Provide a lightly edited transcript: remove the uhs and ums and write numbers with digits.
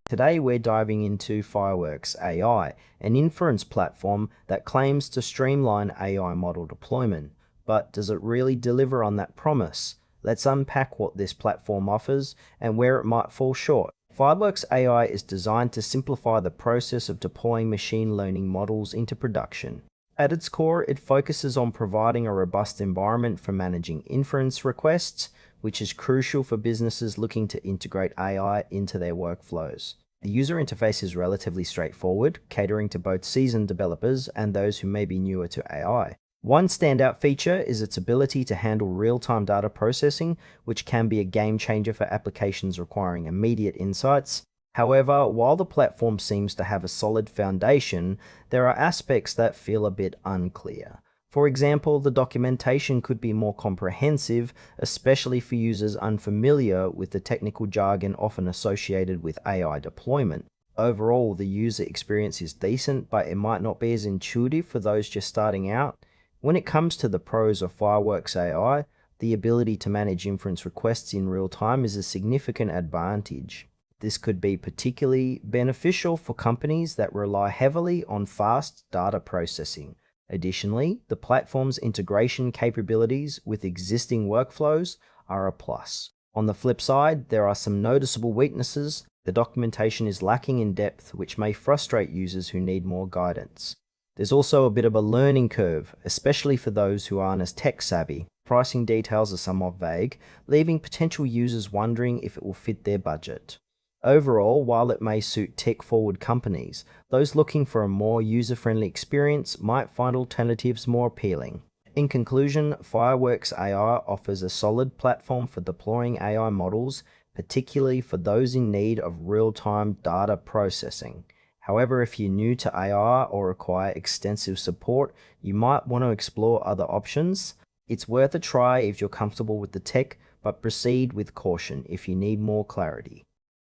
Today we're diving into Fireworks AI, an inference platform that claims to streamline AI model deployment. But does it really deliver on that promise? Let's unpack what this platform offers and where it might fall short. Fireworks AI is designed to simplify the process of deploying machine learning models into production. At its core, it focuses on providing a robust environment for managing inference requests, which is crucial for businesses looking to integrate AI into their workflows. The user interface is relatively straightforward, catering to both seasoned developers and those who may be newer to AI. One standout feature is its ability to handle real-time data processing, which can be a game changer for applications requiring immediate insights. However, while the platform seems to have a solid foundation, there are aspects that feel a bit unclear. For example, the documentation could be more comprehensive, especially for users unfamiliar with the technical jargon often associated with AI deployment. Overall, the user experience is decent, but it might not be as intuitive for those just starting out. When it comes to the pros of Fireworks AI, the ability to manage inference requests in real time is a significant advantage. This could be particularly beneficial for companies that rely heavily on fast data processing. Additionally, the platform's integration capabilities with existing workflows are a plus. On the flip side, there are some noticeable weaknesses. The documentation is lacking in depth, which may frustrate users who need more guidance. There's also a bit of a learning curve, especially for those who aren't as tech-savvy. Pricing details are somewhat vague, leaving potential users wondering if it will fit their budget. Overall, while it may suit tech-forward companies, those looking for a more user-friendly experience might find alternatives more appealing. In conclusion, Fireworks AI offers a solid platform for deploying AI models, particularly for those in need of real-time data processing. However, if you're new to AI or require extensive support, you might want to explore other options. It's worth a try if you're comfortable with the tech, but proceed with caution if you need more clarity.